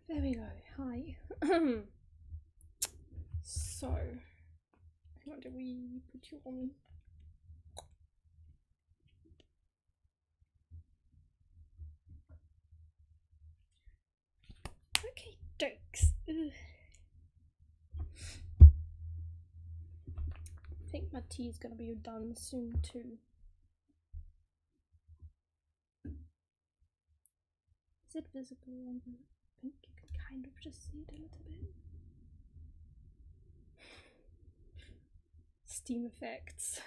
There we go. Hi. So, what do we put you on? Okay, jokes. Ugh. I think my tea is gonna be done soon too. Is it visible on the pink? You can kind of just see it a little bit. Steam effects.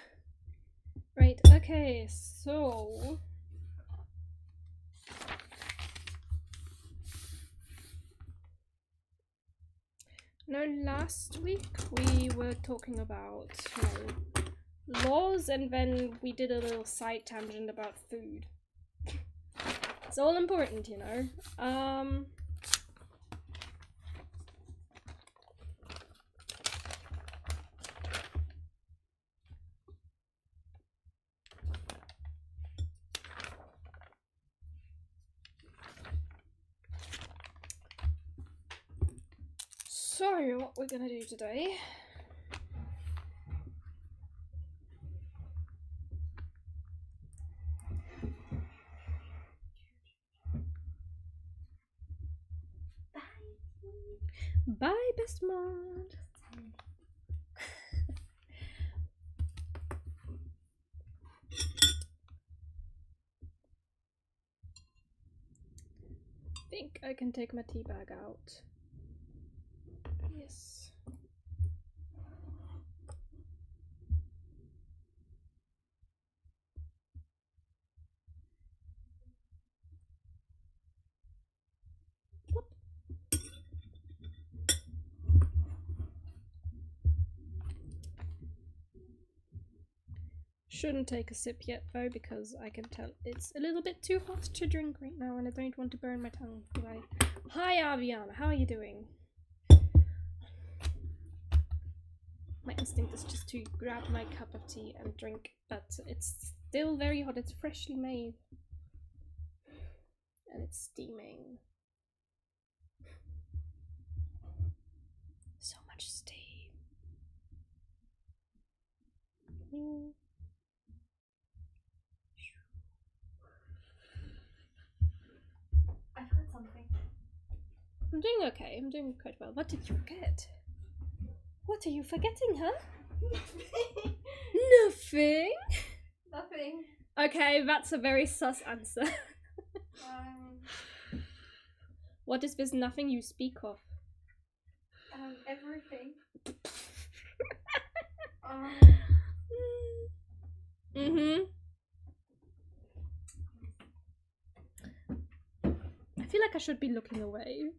Right, okay, so no, last week we were talking about, laws, and then we did a little side tangent about food. It's all important, you know. So, what we're gonna do today. Bye, best mod. I think I can take my tea bag out. Yes. Whoop. Shouldn't take a sip yet though, because I can tell it's a little bit too hot to drink right now and I don't want to burn my tongue. Hi Aviana, how are you doing? My instinct is just to grab my cup of tea and drink, but it's still very hot. It's freshly made and it's steaming. So much steam. I've got something. I'm doing okay. I'm doing quite well. What did you forget? What are you forgetting, huh? Nothing. Nothing. Okay, that's a very sus answer. What is this nothing you speak of? Everything. I feel like I should be looking away.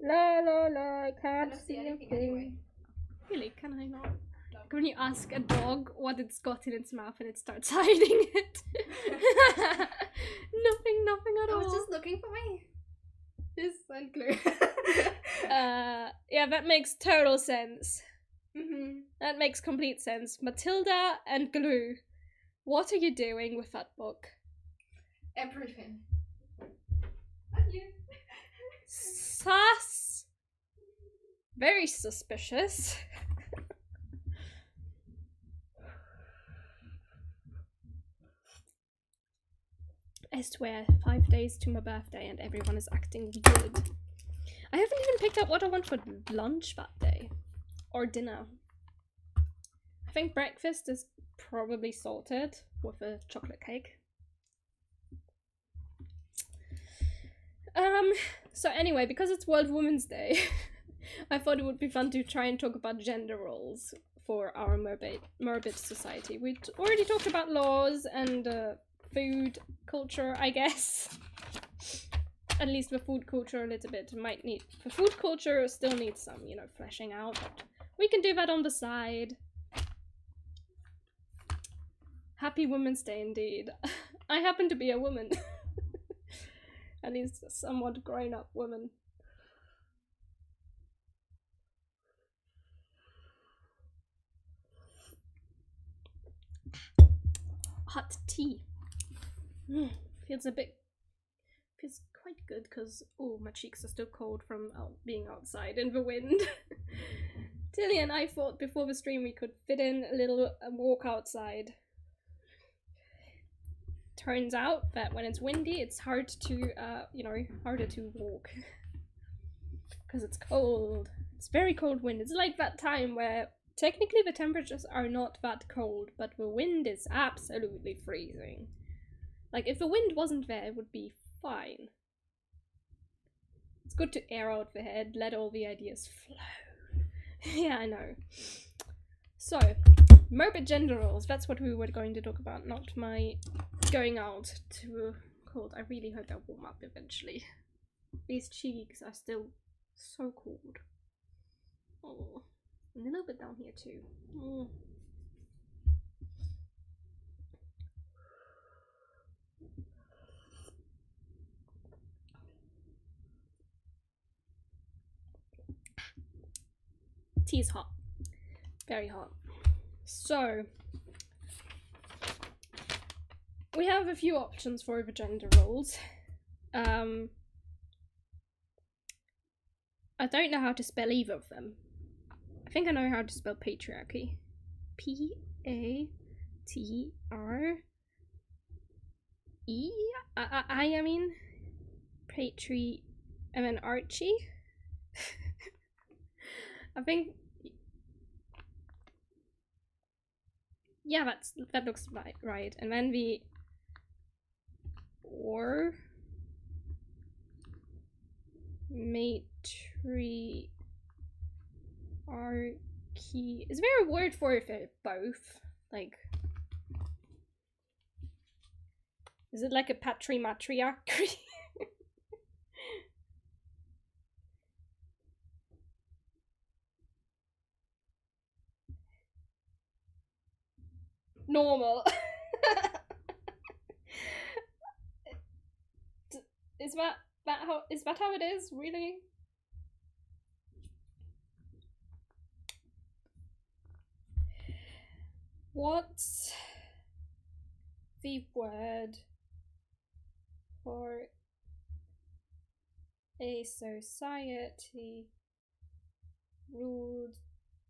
La la la, I can't see anything. Anyway. Really, can I not? No. When you ask a dog what it's got in its mouth and it starts hiding it. Nothing at all. I was just looking for this and glue. Yeah, that makes total sense. Mm-hmm. That makes complete sense. Matilda and glue. What are you doing with that book? Everything. And you. Sus. Very suspicious. I swear, 5 days to my birthday and everyone is acting weird. I haven't even picked up what I want for lunch that day. Or dinner. I think breakfast is probably sorted with a chocolate cake. So anyway, because it's World Women's Day, I thought it would be fun to try and talk about gender roles for our Merbit society. We already talked about laws and food culture, I guess. At least the food culture a little bit. The food culture still needs some, fleshing out, but we can do that on the side. Happy Women's Day indeed. I happen to be a woman. At least a somewhat grown-up woman. Hot tea. Feels a bit feels quite good because, oh, my cheeks are still cold from being outside in the wind. Tilly and I thought before the stream we could fit in a little walk outside. Turns out that when it's windy, it's hard to, you know, harder to walk. Because it's cold. It's very cold wind. It's like that time where technically the temperatures are not that cold, but the wind is absolutely freezing. Like, if the wind wasn't there, it would be fine. It's good to air out the head, let all the ideas flow. Yeah, I know. So, Merbit gender roles, that's what we were going to talk about, not my going out to cold. I really hope I'll warm up eventually. These cheeks are still so cold. Oh, and a little bit down here too. Oh. Tea is hot. Very hot. So, we have a few options for the gender roles. I don't know how to spell either of them. I think I know how to spell patriarchy. P-A-T-R-E? I mean, and then Archie? I think, yeah, that looks right. And then the or matriarchy is there a word for it both? Like, is it like a matriarchy? Normal. Is that how it is, really? What's the word for a society ruled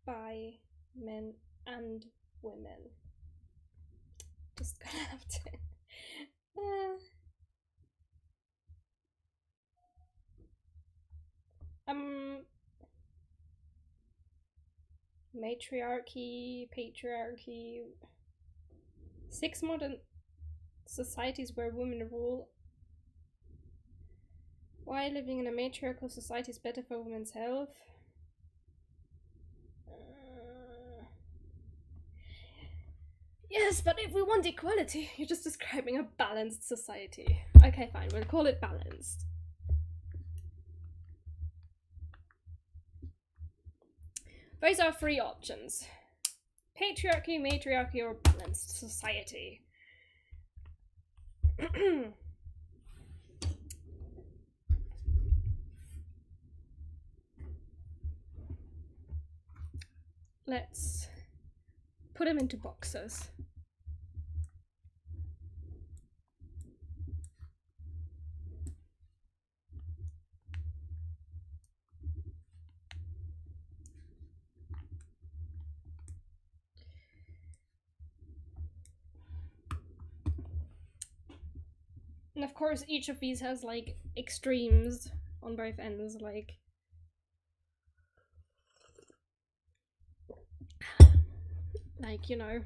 by men and women? Just gonna have to matriarchy, patriarchy. 6 modern societies where women rule. Why living in a matriarchal society is better for women's health? Yes, but if we want equality, you're just describing a balanced society. Okay, fine, we'll call it balanced. Those are 3 options. Patriarchy, matriarchy, or balanced society. Let's put them into boxes. And of course, each of these has like extremes on both ends, like you know,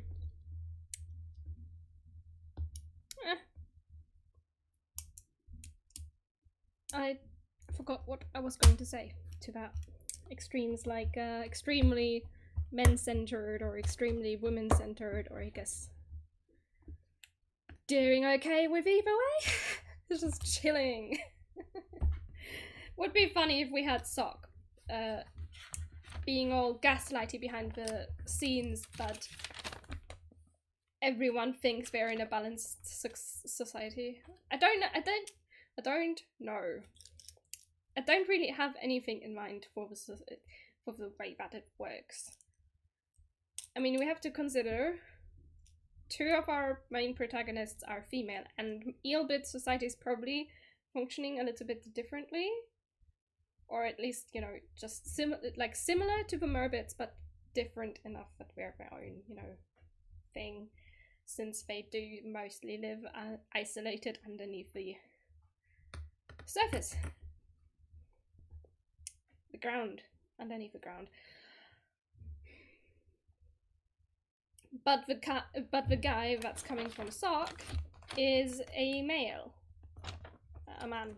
I forgot what I was going to say to that. Extremes like extremely men-centered or extremely women-centered, or I guess doing okay with either way. It's just chilling. Would be funny if we had Sock being all gaslighty behind the scenes, but everyone thinks they're in a balanced society. I don't know. I don't really have anything in mind for the way that it works. I mean, we have to consider 2 of our main protagonists are female, and Eelbit society is probably functioning a little bit differently, or at least, you know, just similar to the Merbits, but different enough that we're their own, you know, thing, since they do mostly live isolated underneath the surface, the ground, underneath the ground. But the guy that's coming from Sock is a male, a man.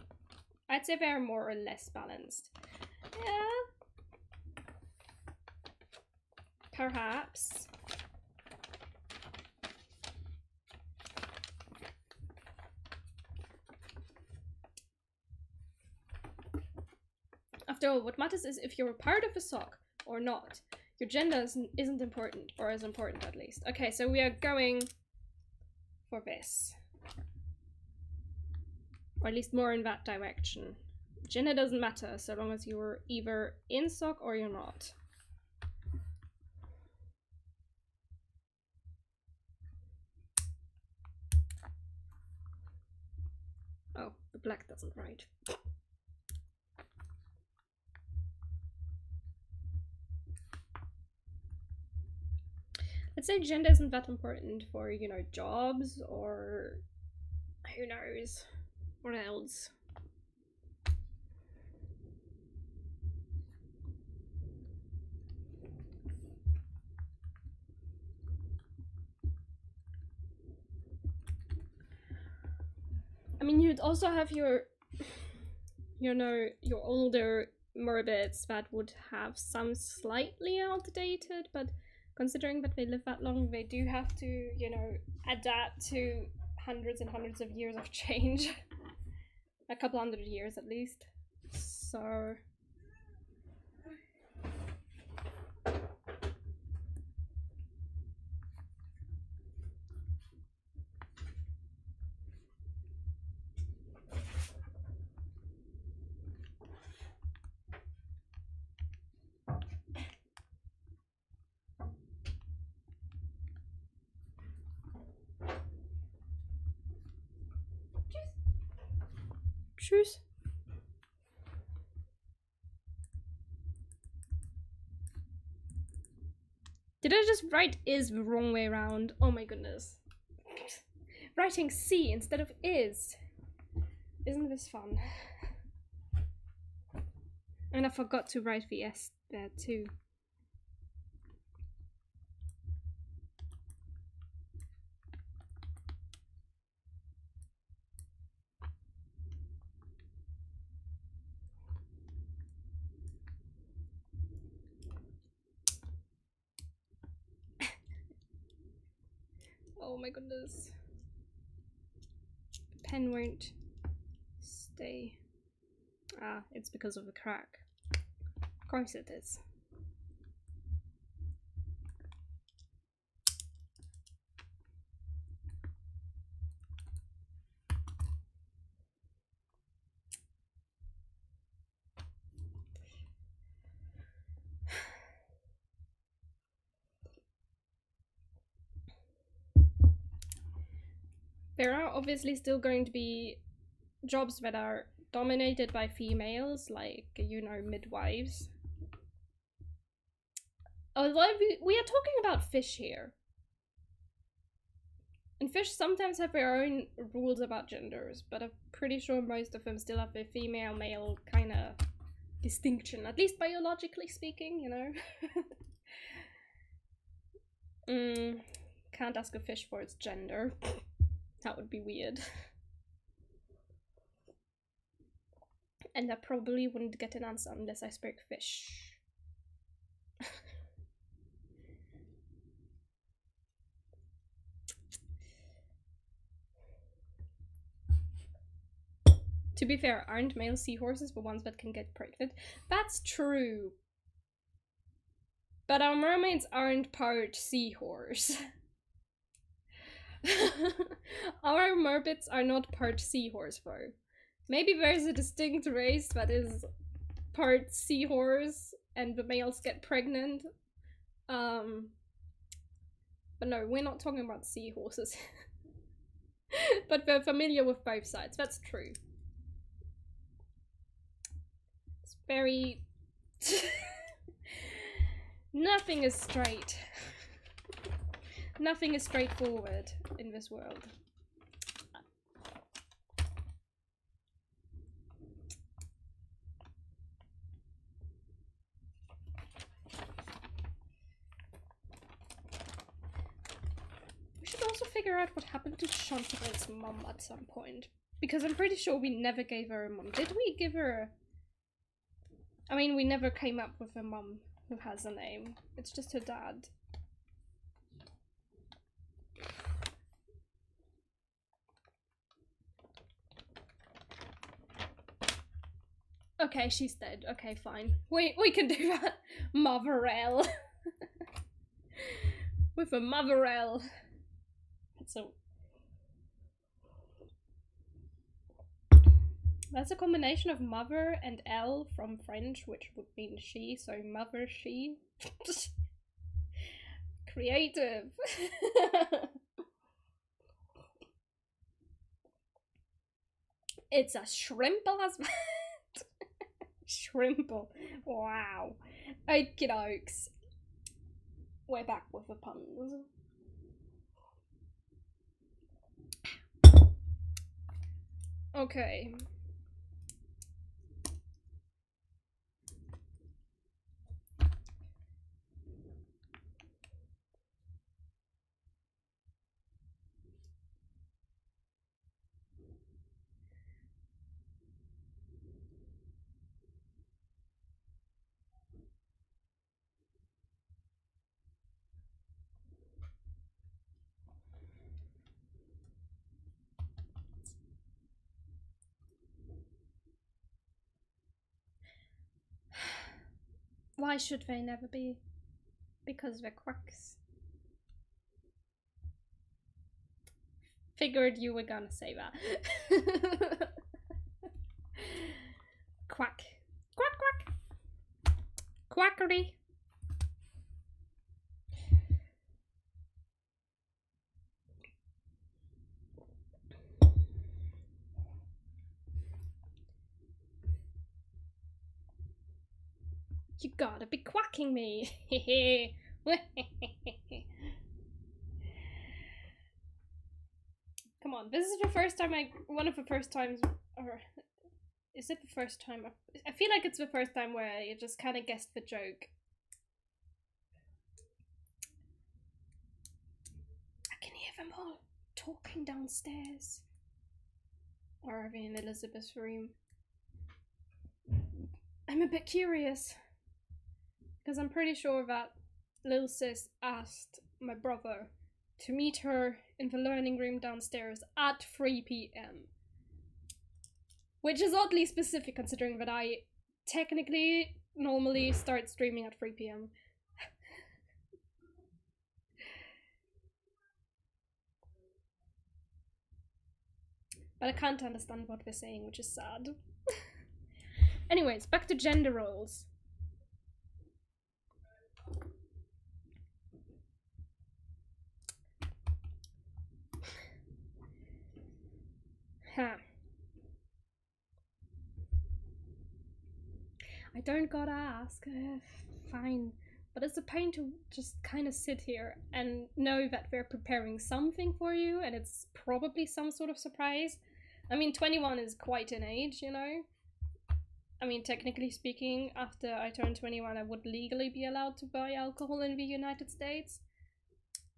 I'd say they're more or less balanced. Yeah. Perhaps. After all, what matters is if you're a part of a Sock or not. Your gender isn't important, or as important at least. Okay, so we are going for this. Or at least more in that direction. Gender doesn't matter so long as you're either in Sock or you're not. Oh, the black doesn't write. Let's say gender isn't that important for, you know, jobs or who knows what else. I mean, you'd also have your, you know, your older Merbits that would have some slightly outdated, but considering that they live that long, they do have to, you know, adapt to hundreds and hundreds of years of change. A couple hundred years at least. So... Tschüss. Did I just write is the wrong way around? Oh my goodness. Writing C instead of is. Isn't this fun? And I forgot to write the S there too. Oh my goodness. The pen won't stay. Ah, it's because of the crack. Of course it is. There are obviously still going to be jobs that are dominated by females, like, you know, midwives. Although we are talking about fish here. And fish sometimes have their own rules about genders, but I'm pretty sure most of them still have a female-male kind of distinction, at least biologically speaking, you know. Can't ask a fish for its gender. That would be weird. And I probably wouldn't get an answer unless I spoke fish. To be fair, aren't male seahorses the ones that can get pregnant? That's true. But our mermaids aren't part seahorse. Our Merbits are not part seahorse though. Maybe there's a distinct race that is part seahorse and the males get pregnant. But no, we're not talking about seahorses. But we're familiar with both sides, that's true. very... Nothing is straight. Nothing is straightforward in this world. We should also figure out what happened to Chantal's mum at some point. Because I'm pretty sure we never gave her a mum. Did we give her a... I mean, we never came up with a mum who has a name. It's just her dad. Okay, she's dead. Okay, fine. We can do that. Motherell. With a Motherell. So that's a combination of mother and L from French, which would mean she, so mother, she. Creative. It's a shrimple as well. Shrimple. Wow. Okie dokes. We're back with the puns. Okay. Why should they never be? Because they're quacks. Figured you were gonna say that. Quack. Quack quack. Quackery. You gotta be quacking me. Come on, this is the first time one of the first times, or is it the first time? I feel like it's the first time where you just kind of guessed the joke. I can hear them all talking downstairs. Or are they in Elizabeth's room? I'm a bit curious. Because I'm pretty sure that Lil Sis asked my brother to meet her in the learning room downstairs at 3 p.m. Which is oddly specific considering that I technically normally start streaming at 3 p.m. But I can't understand what they're saying, which is sad. Anyways, back to gender roles. Huh. I don't gotta ask. Fine. But it's a pain to just kind of sit here and know that they're preparing something for you and it's probably some sort of surprise. I mean, 21 is quite an age, you know? I mean, technically speaking, after I turn 21, I would legally be allowed to buy alcohol in the United States.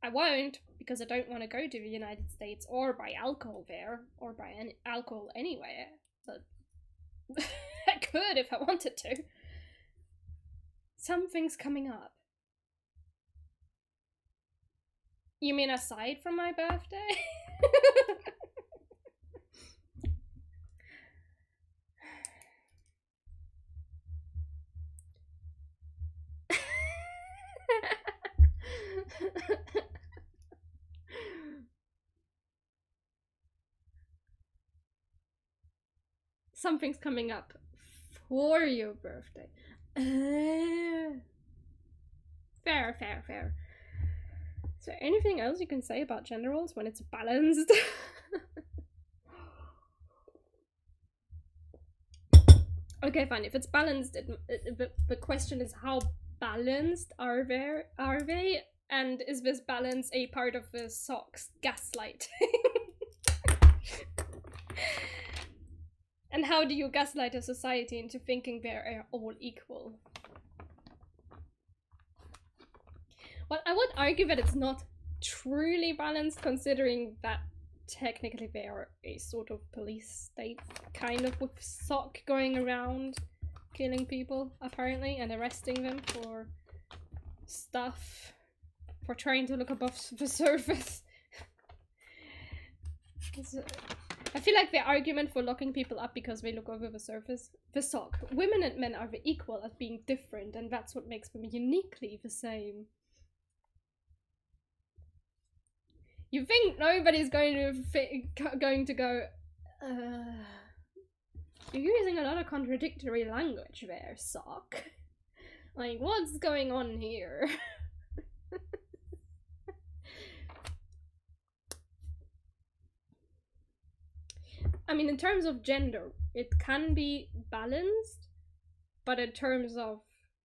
I won't, because I don't want to go to the United States or buy alcohol there, or buy any alcohol anywhere, but I could if I wanted to. Something's coming up. You mean aside from my birthday? Something's coming up for your birthday. Fair, fair, fair. Is there anything else you can say about gender roles when it's balanced? Okay, fine. If it's balanced, the question is how balanced are they? And is this balance a part of the socks gaslight? And how do you gaslight a society into thinking they're all equal? Well, I would argue that it's not truly balanced, considering that technically they are a sort of police state, kind of, with sock going around killing people, apparently, and arresting them for stuff, for trying to look above the surface. I feel like the argument for locking people up because they look over the surface, the sock. Women and men are equal at being different, and that's what makes them uniquely the same. You think nobody's going to go, you're using a lot of contradictory language there, sock. Like, what's going on here? I mean, in terms of gender, it can be balanced, but in terms of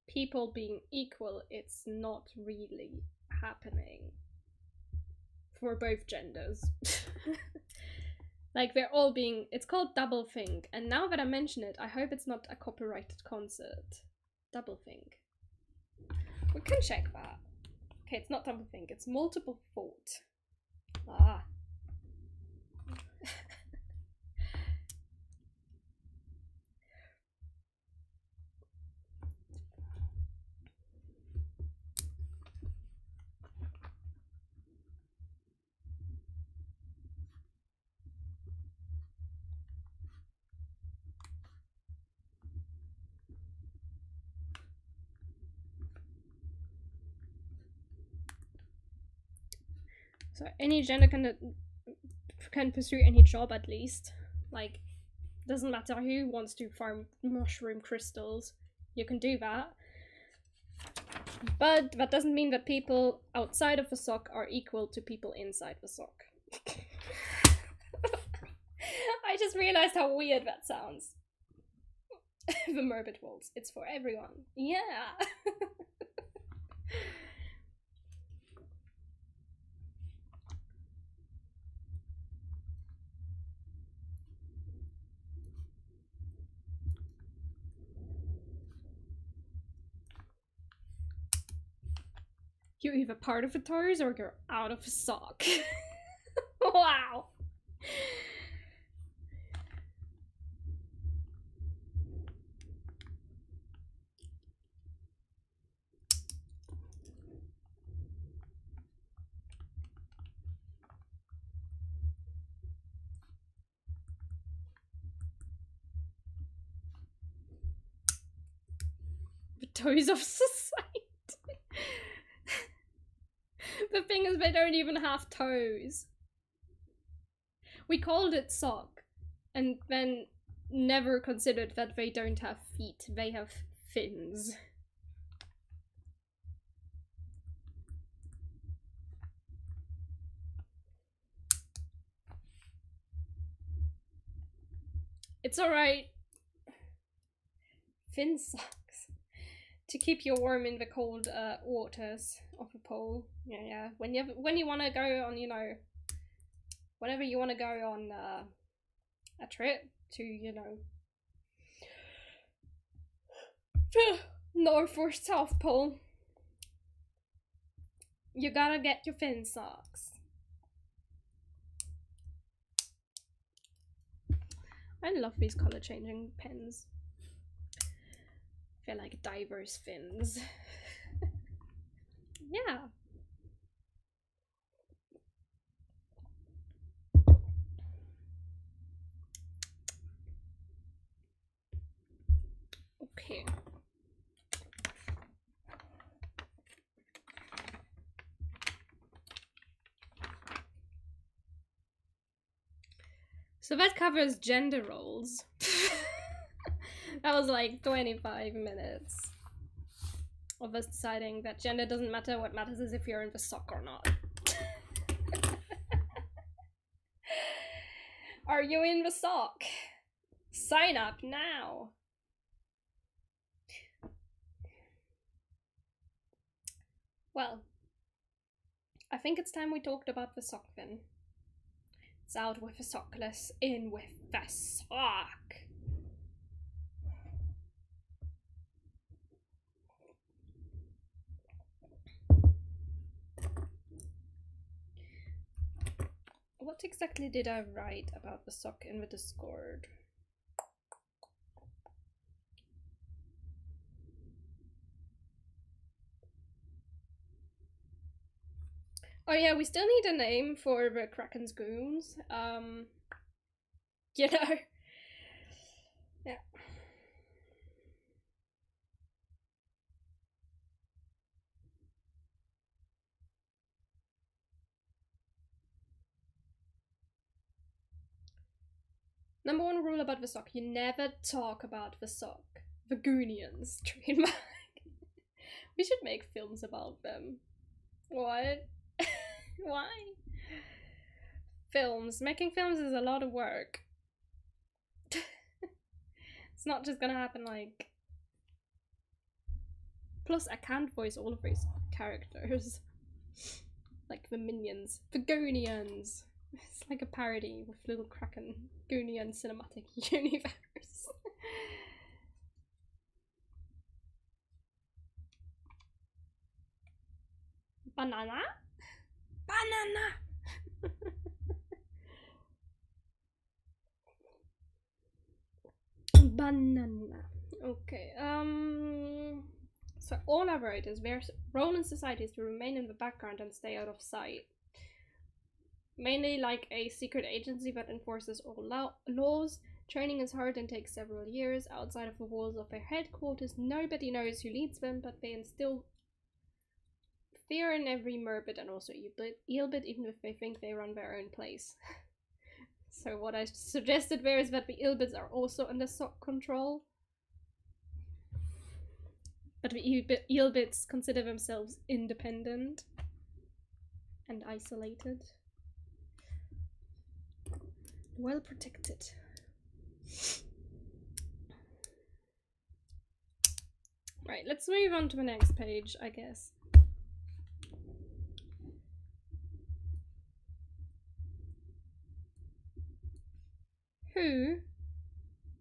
people being equal, it's not really happening for both genders. Like, they're all being, it's called doublethink, and now that I mention it, I hope it's not a copyrighted concept. Doublethink. We can check that. Okay, it's not doublethink, it's multiple thought. Ah. So any gender can pursue any job, at least. Like, doesn't matter who wants to farm mushroom crystals, you can do that. But that doesn't mean that people outside of the sock are equal to people inside the sock. I just realized how weird that sounds. The Merbit waltz, it's for everyone. Yeah. You're either part of the toys or you're out of a sock. Wow. The toys of society. The thing is, they don't even have toes. We called it sock, and then never considered that they don't have feet, they have fins. It's alright. Fin socks. To keep you warm in the cold waters of the pole. Yeah. When you want to go on, you know, whenever you want to go on a trip to, you know, the North or South Pole, you gotta get your fin socks. I love these color changing pens. They're like diverse fins. Yeah. Okay. So that covers gender roles. That was like 25 minutes of us deciding that gender doesn't matter, what matters is if you're in the sock or not. Are you in the sock? Sign up now! Well, I think it's time we talked about the sock then. It's out with the sockless, in with the sock. What exactly did I write about the sock in the Discord? Oh yeah, we still need a name for the Kraken's goons. You know. Yeah. Number one rule about the sock, you never talk about the sock. The Goonians, trademark. We should make films about them. What? Why? Films. Making films is a lot of work. It's not just gonna happen like... Plus, I can't voice all of these characters. Like the minions. The Goonians. It's like a parody with Little Kraken. Goonian cinematic universe. Banana? Banana! Banana. Okay, so all I wrote is their role in society is to remain in the background and stay out of sight. Mainly like a secret agency that enforces all laws. Training is hard and takes several years. Outside of the walls of their headquarters, nobody knows who leads them, but they instill fear in every Merbit and also Eelbit, even if they think they run their own place. So what I suggested there is that the Eelbits are also under sock control. But the Eelbits consider themselves independent and isolated. Well protected. Right, let's move on to the next page, I guess. Who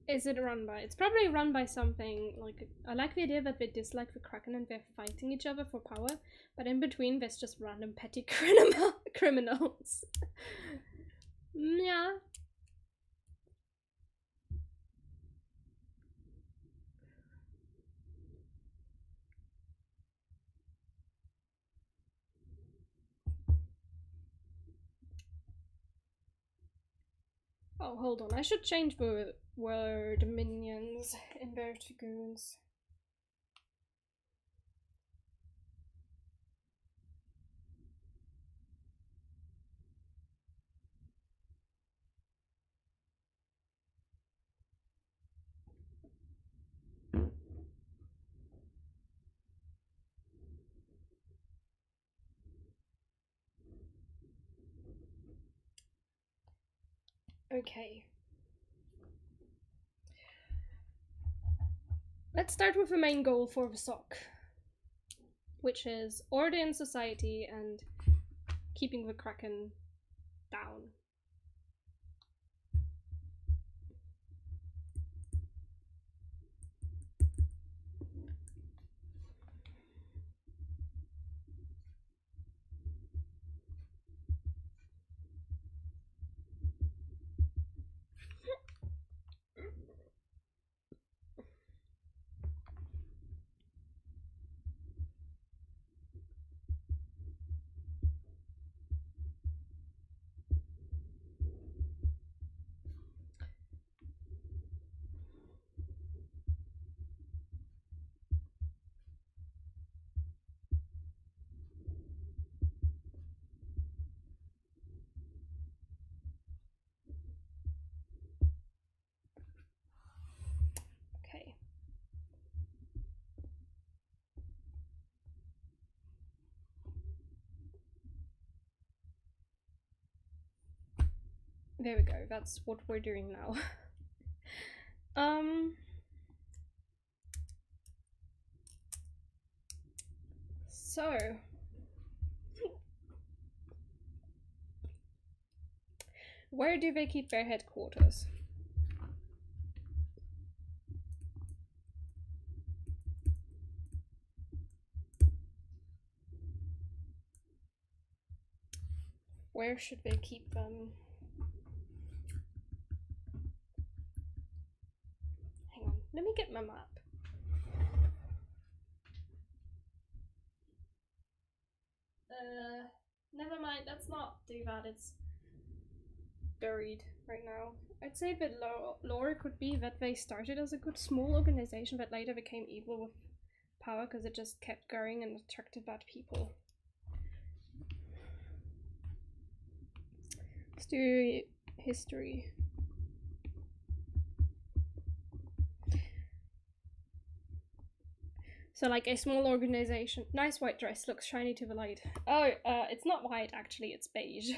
is it run by? It's probably run by something like... I like the idea that they dislike the Kraken and they're fighting each other for power, but in between there's just random petty criminals. Yeah. Oh, hold on. I should change the word minions in Vertigoons. Okay. Let's start with the main goal for the sock, which is order in society and keeping the Kraken down. Okay. There we go, that's what we're doing now. So Where do they keep their headquarters? Where should they keep them? Hang on, let me get my map. Never mind, let's not do that, it's buried right now. I'd say the lore could be that they started as a good small organization that later became evil with power because it just kept going and attracted bad people. Let's do history. So like a small organization. Nice white dress, looks shiny to the light. Oh, it's not white actually, it's beige.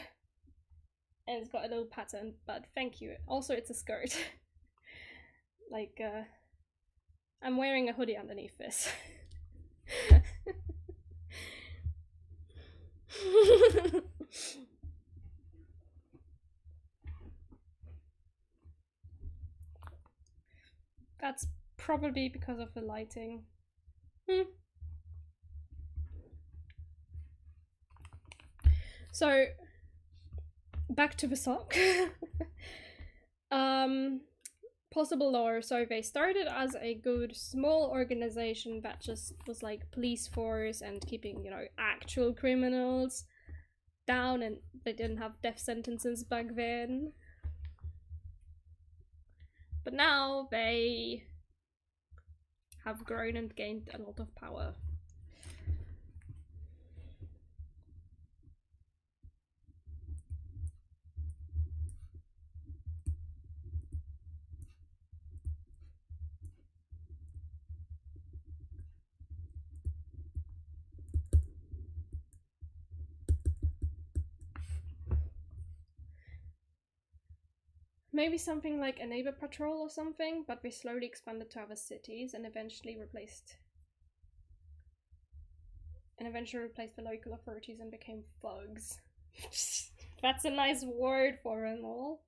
And it's got a little pattern, but thank you. Also, it's a skirt. Like, I'm wearing a hoodie underneath this. That's probably because of the lighting. So, back to the sock. Possible lore. So they started as a good small organization that just was like police force and keeping, you know, actual criminals down, and they didn't have death sentences back then. But now they have grown and gained a lot of power. Maybe something like a neighbor patrol or something, but we slowly expanded to other cities and eventually replaced the local authorities and became thugs. That's a nice word for them all.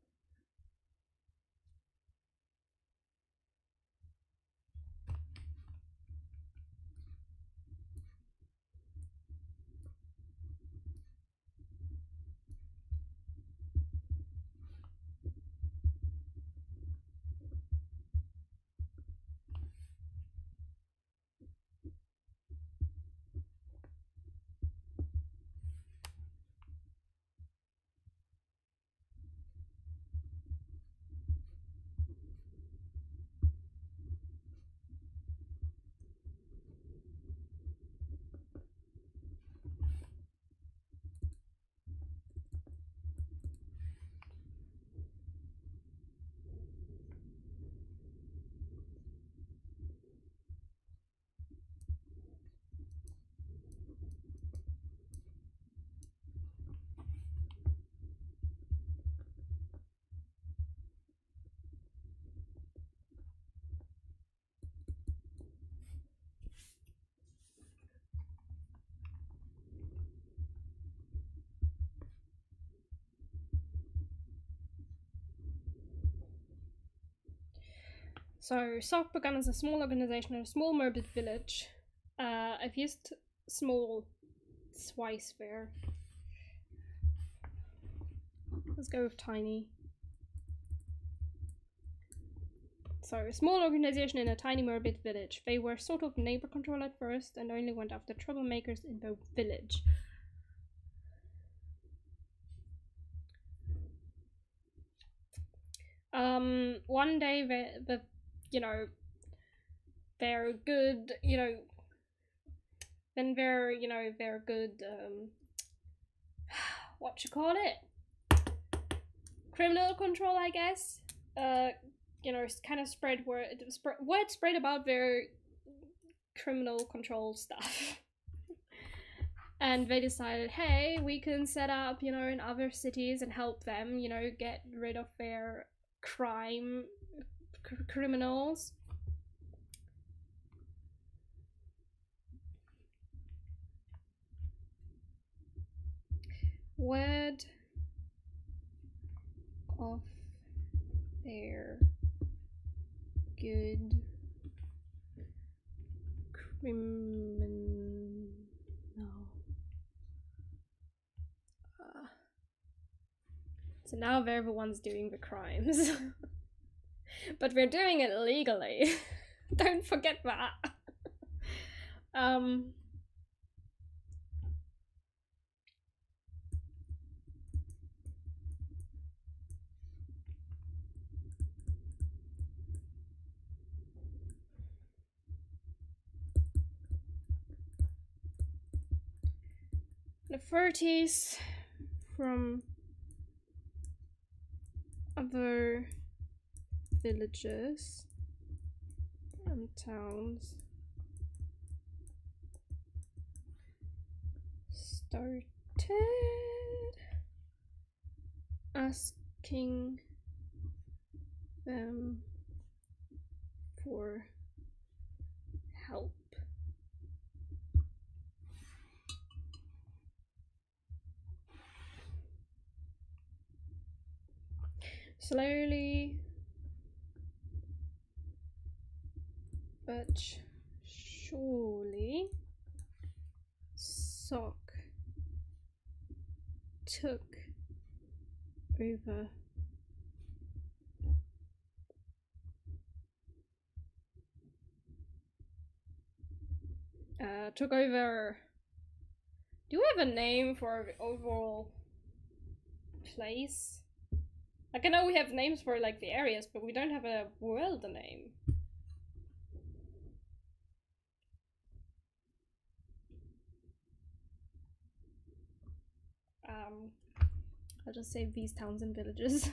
So SOC began as a small organization in a small Merbit village. I've used small twice there. Let's go with tiny. So, a small organization in a tiny Merbit village. They were sort of neighbor control at first and only went after troublemakers in the village. One day they're good, then they're good, what you call it? Criminal control, I guess. Kind of spread word spread about their criminal control stuff. And they decided, hey, we can set up, in other cities and help them, get rid of their criminals. Word of their good criminal. So now everyone's doing the crimes. But we're doing it legally. Don't forget that. The authorities from other villages and towns started asking them for help. Slowly but surely, Sock took over do we have a name for the overall place? Like, I know we have names for like the areas, but we don't have a world name. I'll just save these towns and villages.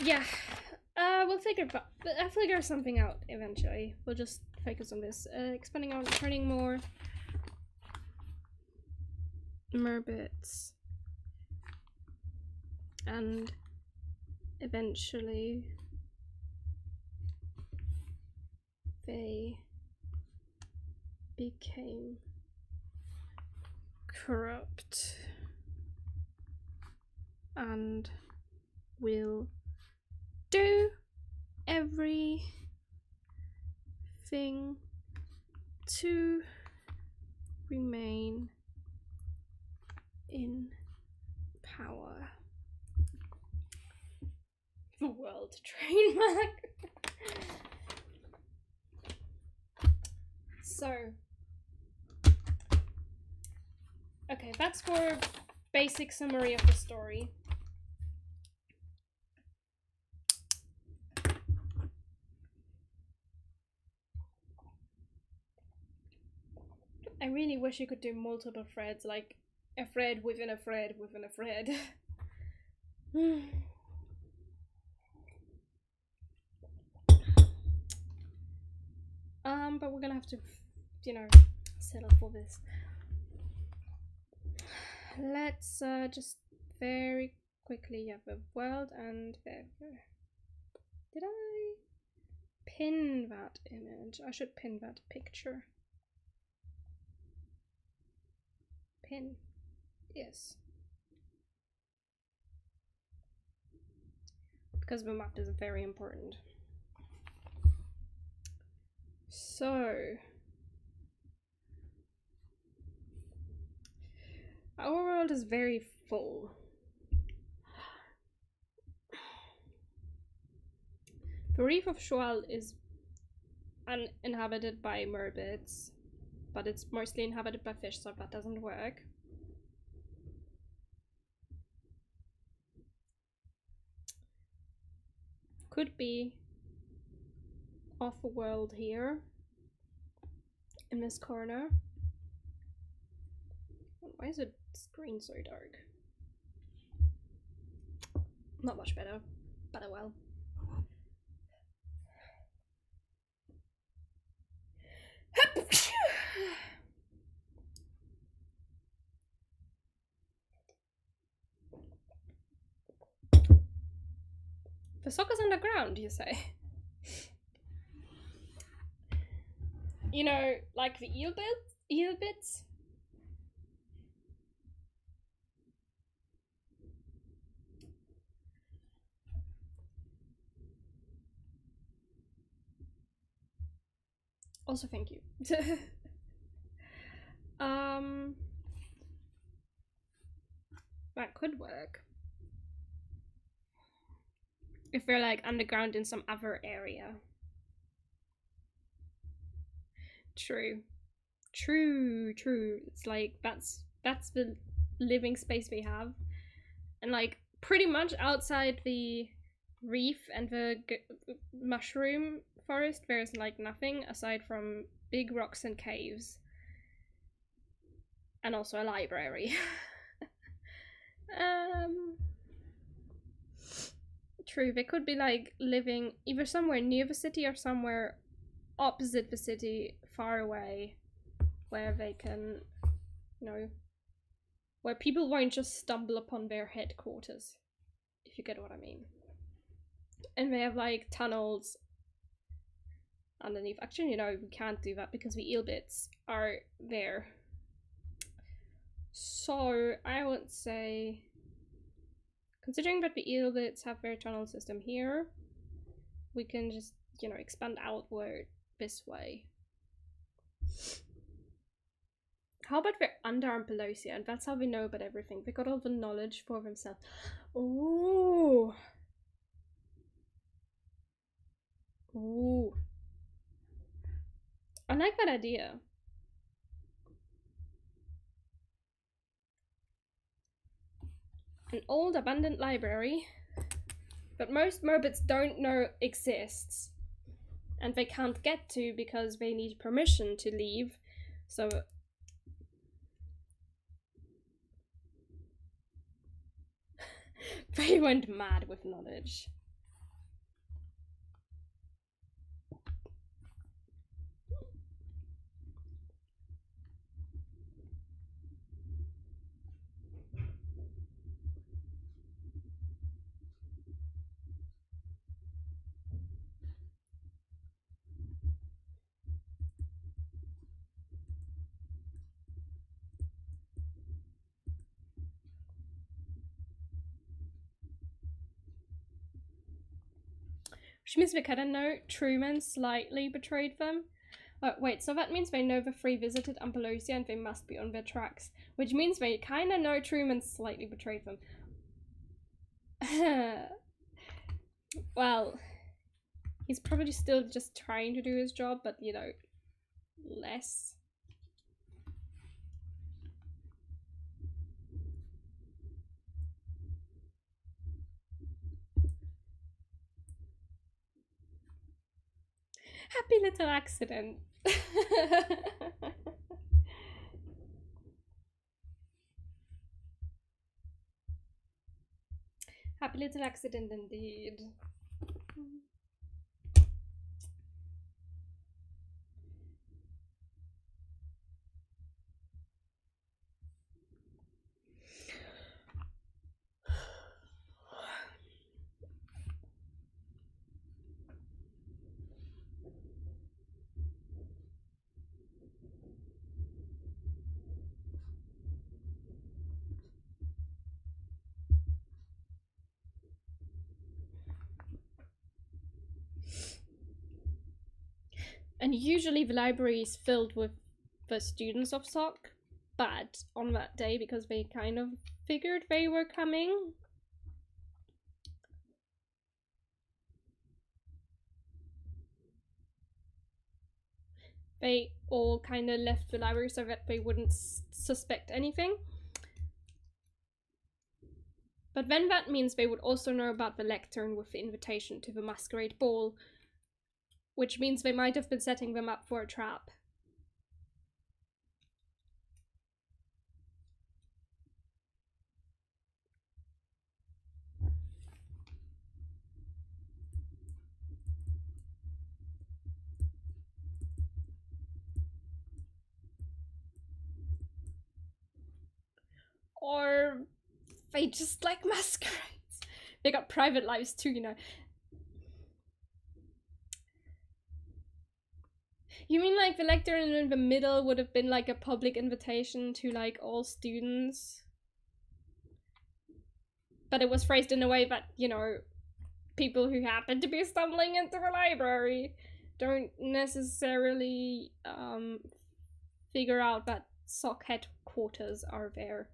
Yeah, we'll figure something out eventually. We'll just focus on this. Expanding on turning more Merbits, and eventually they became corrupt and will do everything to remain in power. The world train mark. So, okay, that's for basic summary of the story. I really wish you could do multiple threads, like a thread within a thread within a thread. But we're gonna have to, settle for this. Let's just very quickly have a world and did I pin that image? I should pin that picture. Pin. Yes. Because the map is very important. So, our world is very full. The Reef of Shoal is uninhabited by Merbits, but it's mostly inhabited by fish, so that doesn't work. Could be off a world here in this corner. Why is the screen so dark? Not much better. But oh well. The soccer's underground, you say? You know, like the eel bits? Also, thank you. That could work. If we're like underground in some other area. True. True. It's like that's the living space we have. And like pretty much outside the reef and the mushroom forest, there's like nothing aside from big rocks and caves. And also a library. True, they could be like living either somewhere near the city or somewhere opposite the city, far away, where they can, you know, where people won't just stumble upon their headquarters, if you get what I mean. And they have like tunnels underneath. Actually, you know, we can't do that because the eel bits are there. So I would say, considering that the eel bits have their tunnel system here, we can just, you know, expand outward this way. How about they're under Ampelosia, and that's how we know about everything. They got all the knowledge for themselves. Ooh. Ooh. I like that idea. An old abandoned library that most Merbits don't know exists. And they can't get to because they need permission to leave. So they went mad with knowledge. Which means we kinda know Truman slightly betrayed them. Wait, so that means they know the three visited Ampelosia and they must be on their tracks. Which means they kinda know Truman slightly betrayed them. Well, he's probably still just trying to do his job, but you know, less. Happy little accident. Happy little accident indeed. And usually the library is filled with the students of SOC, but on that day, because they kind of figured they were coming, they all kind of left the library so that they wouldn't suspect anything. But then that means they would also know about the lectern with the invitation to the masquerade ball, which means they might have been setting them up for a trap. or they just like masquerades. They got private lives too, you know. You mean like the lectern in the middle would have been like a public invitation to like all students? But it was phrased in a way that, you know, people who happen to be stumbling into the library don't necessarily figure out that SOC headquarters are there.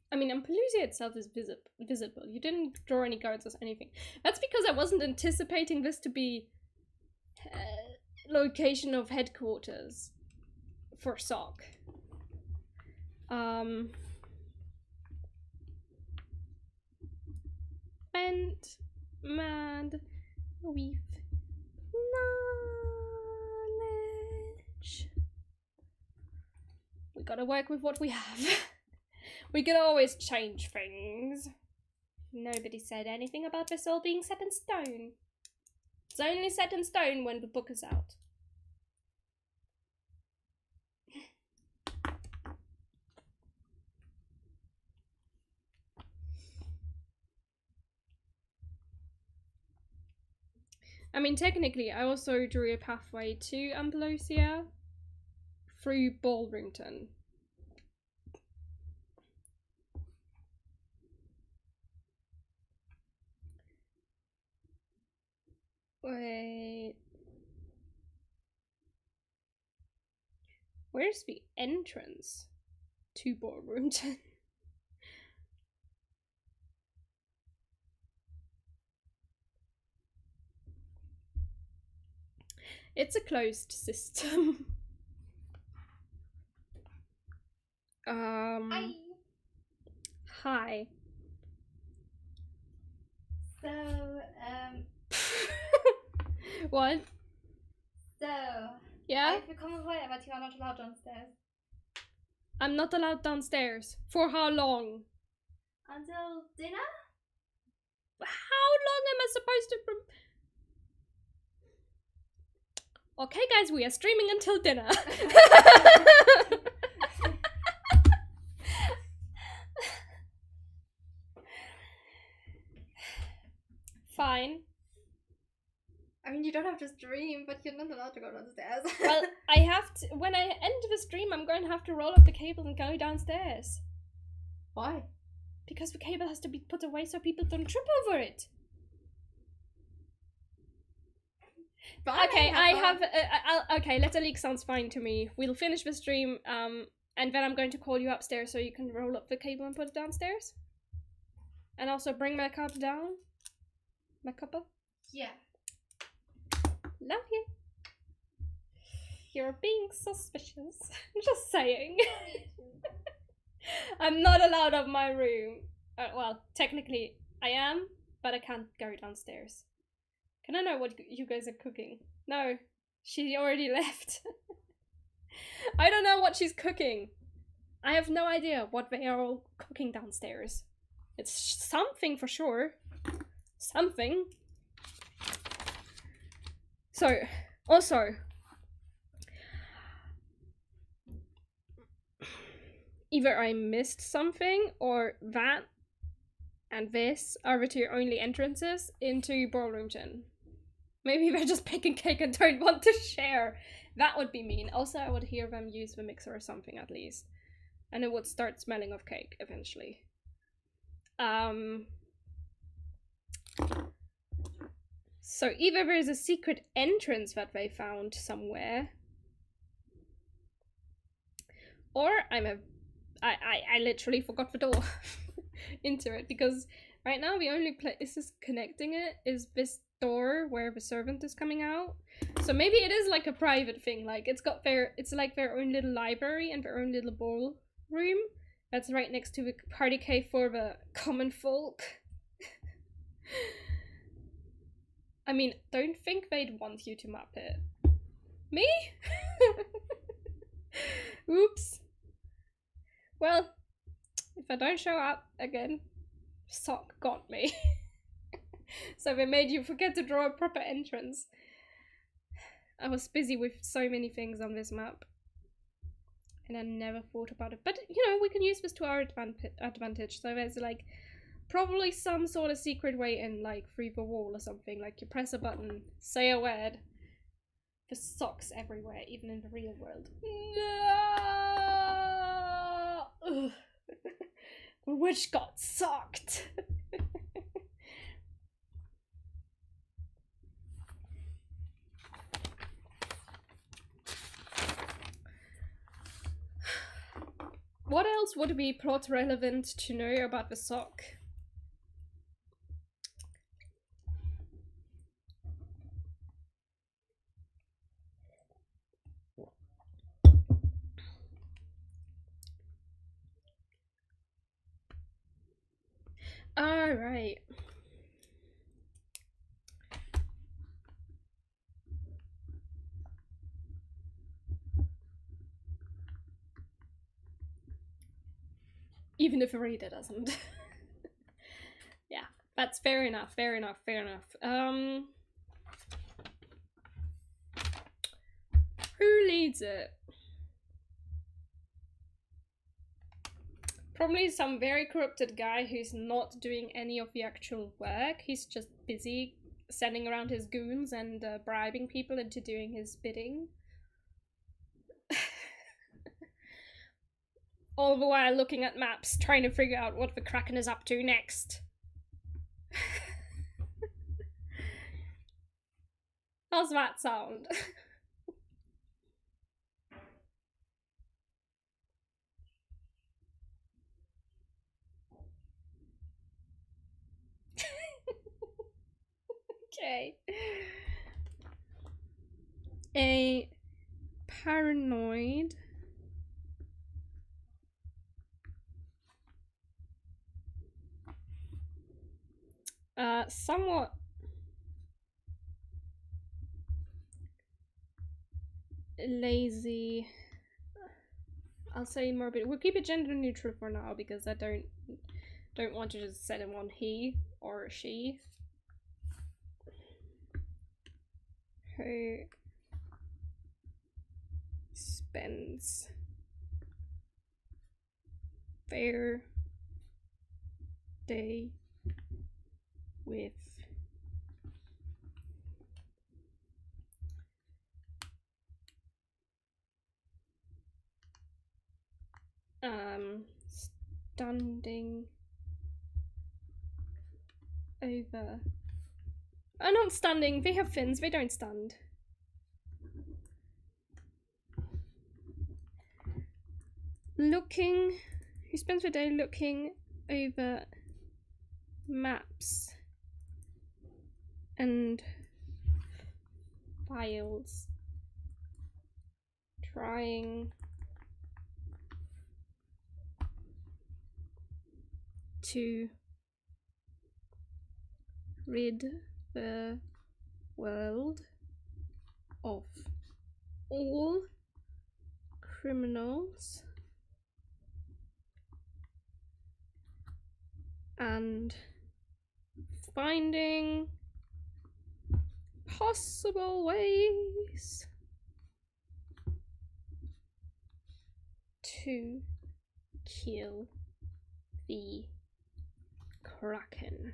I mean, Ampelusia itself is visible. You didn't draw any guards or anything. That's because I wasn't anticipating this to be location of headquarters for SOC. Went mad with knowledge. We gotta work with what we have. We can always change things. Nobody said anything about this all being set in stone. It's only set in stone when the book is out. I mean, technically, I also drew a pathway to Ampelusia through Ballrington. Wait. Where's the entrance to Ballrington? It's a closed system. Hi. Hi. So, What? so Yeah? I've become aware that you are not allowed downstairs. I'm not allowed downstairs. For how long? Until dinner? How long am I supposed to... Okay, guys, we are streaming until dinner. Fine. I mean, you don't have to stream, but you're not allowed to go downstairs. Well, I have to... When I end the stream, I'm going to have to roll up the cable and go downstairs. Why? Because the cable has to be put away so people don't trip over it. Fine, Okay, I fun. have... okay, Letter Leak sounds fine to me. We'll finish the stream, and then I'm going to call you upstairs so you can roll up the cable and put it downstairs. And also bring my cup down. My cuppa. Yeah. Love you. You're being suspicious. Just saying. I'm not allowed out of my room. Well, technically I am, but I can't go downstairs. Can I know what you guys are cooking? No, she already left. I don't know what she's cooking. I have no idea what they are all cooking downstairs. It's something for sure. Something. So, also, either I missed something or that and this are the two only entrances into Ballroomton. Maybe they're just picking cake and don't want to share. That would be mean. Also, I would hear them use the mixer or something at least. And it would start smelling of cake eventually. So either there's a secret entrance that they found somewhere, or I literally forgot the door into it, because right now the only place connecting it is this door where the servant is coming out. So maybe it is like a private thing, like it's like their own little library and their own little ballroom, That's right next to the party cave for the common folk. I mean, don't think they'd want you to map it. Me? Oops. Well, if I don't show up again, sock got me. So they made you forget to draw a proper entrance. I was busy with so many things on this map. And I never thought about it. But, you know, we can use this to our advantage. So there's, like, probably some sort of secret way in, like, through the wall or something. Like, you press a button, say a word. There's socks everywhere, even in the real world. No! The witch got socked! What else would be plot relevant to know about the sock? Alright. Even if a reader doesn't. Yeah, that's fair enough, fair enough, fair enough. Who leads it? Probably some very corrupted guy who's not doing any of the actual work. He's just busy sending around his goons and bribing people into doing his bidding. All the while looking at maps, trying to figure out what the Kraken is up to next. How's that sound? Okay. A paranoid somewhat lazy. I'll say Merbit. We'll keep it gender neutral for now because I don't want to just set him on he or she. Who spends their day with standing over. Not standing, they have fins, they don't stand. Looking, who spends the day looking over maps and files, trying to rid the world of all criminals and finding possible ways to kill the Kraken.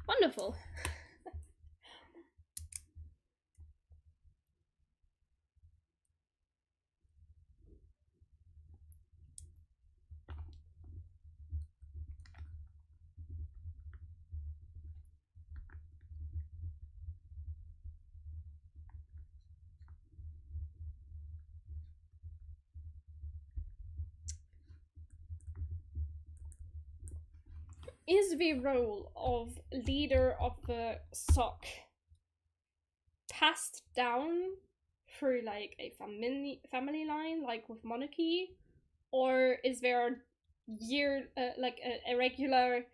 Wonderful. Is the role of leader of the sock passed down through like a family line, like with monarchy, or is there like a regular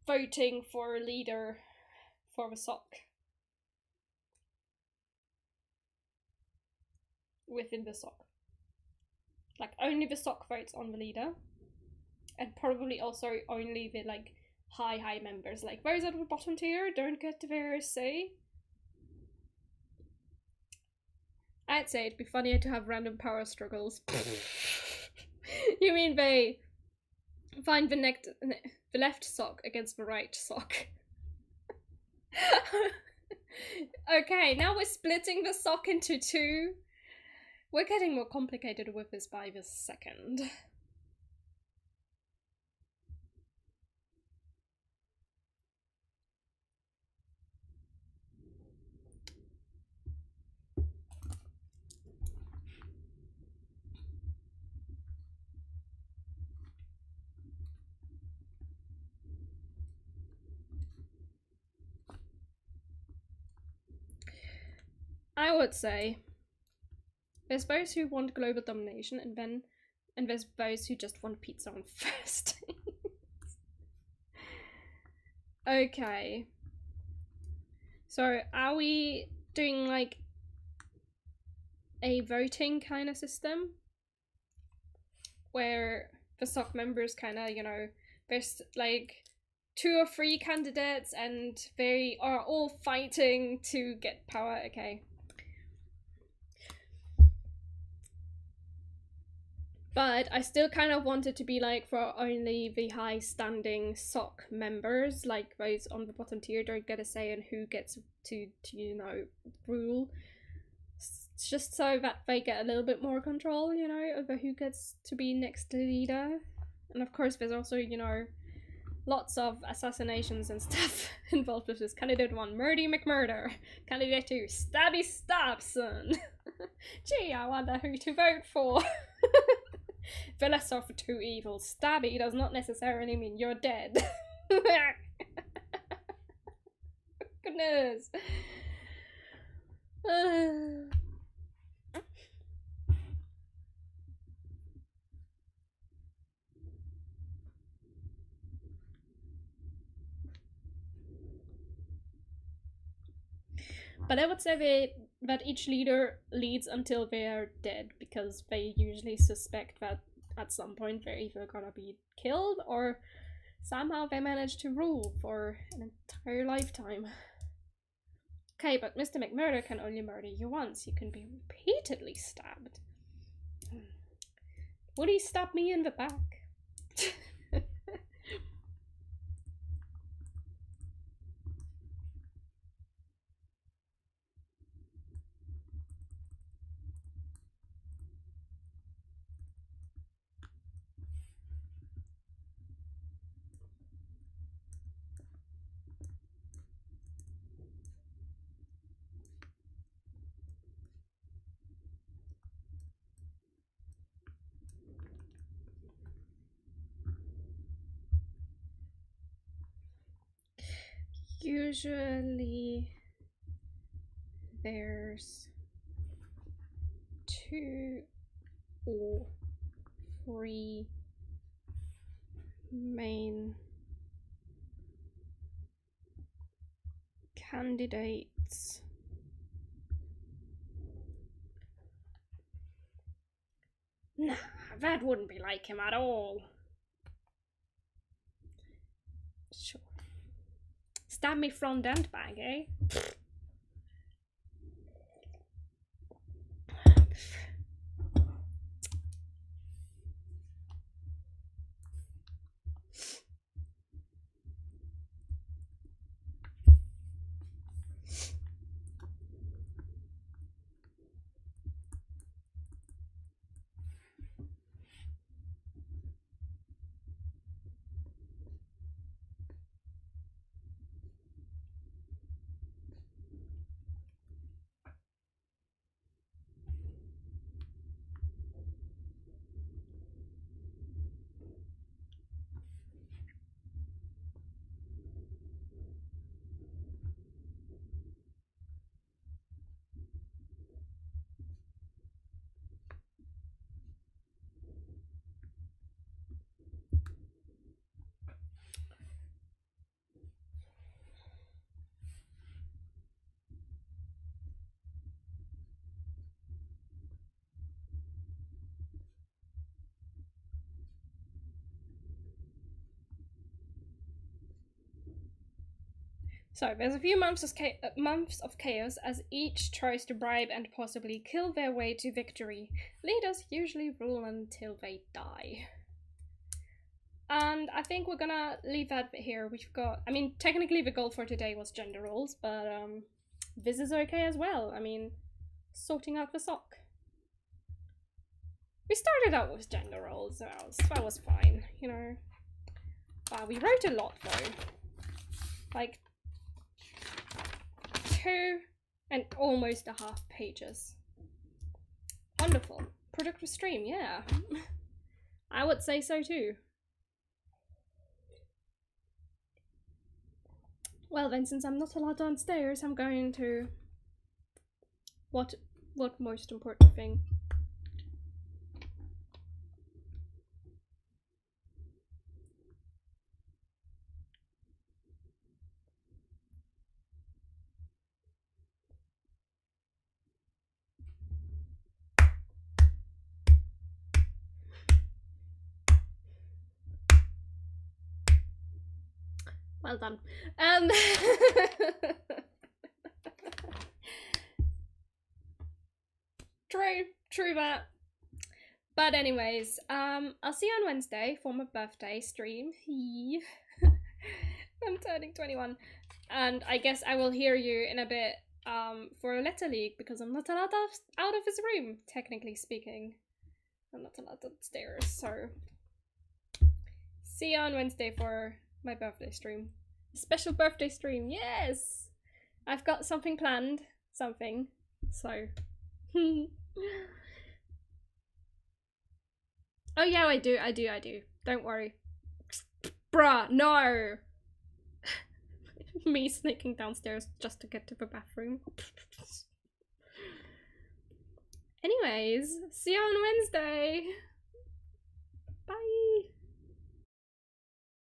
voting for a leader for the SOC within the SOC? Like only the SOC votes on the leader, and probably also only the like high members. Like those at the bottom tier don't get their say. I'd say it'd be funnier to have random power struggles. You mean they find the left sock against the right sock? Okay, now we're splitting the sock into two. We're getting more complicated with this by the second. I would say there's those who want global domination, and there's those who just want pizza on first. Okay. So are we doing like a voting kind of system where the SOC members kind of, you know, there's like 2 or 3 candidates and they are all fighting to get power? Okay. But I still kind of want it to be like for only the high standing SOC members, like those on the bottom tier don't get a say in who gets to you know, rule. It's just so that they get a little bit more control, you know, over who gets to be next to leader. And of course there's also, you know, lots of assassinations and stuff involved with this. Candidate 1, Murdy McMurder. Candidate 2, Stabby Stabson. Gee, I wonder who to vote for. The lesser of the two evils. Stabby does not necessarily mean you're dead. Goodness. But I would say that each leader leads until they are dead, because they usually suspect that at some point they're either gonna be killed or somehow they manage to rule for an entire lifetime. Okay, but Mr. McMurder can only murder you once. You can be repeatedly stabbed. Would he stab me in the back? Usually there's 2 or 3 main candidates. Nah, that wouldn't be like him at all. Sure. Stab me front and back, eh? So there's a few months of chaos as each tries to bribe and possibly kill their way to victory. Leaders usually rule until they die. And I think we're gonna leave that here. We've got, I mean, technically the goal for today was gender roles, but this is okay as well. I mean, sorting out the sock. We started out with gender roles, that was fine, you know. We wrote a lot though. Like 2 and almost a half pages. Wonderful. Productive stream, yeah. I would say so too. Well then, since I'm not allowed downstairs, I'm going to... What most important thing? Well done. True that. But anyways, I'll see you on Wednesday for my birthday stream. I'm turning 21. And I guess I will hear you in a bit for a letter league because I'm not allowed out of his room, technically speaking. I'm not allowed upstairs, so see you on Wednesday for my birthday stream. A special birthday stream, yes! I've got something planned, so. Oh yeah, I do. Don't worry. Bruh, no! Me sneaking downstairs just to get to the bathroom. Anyways, see you on Wednesday. Bye!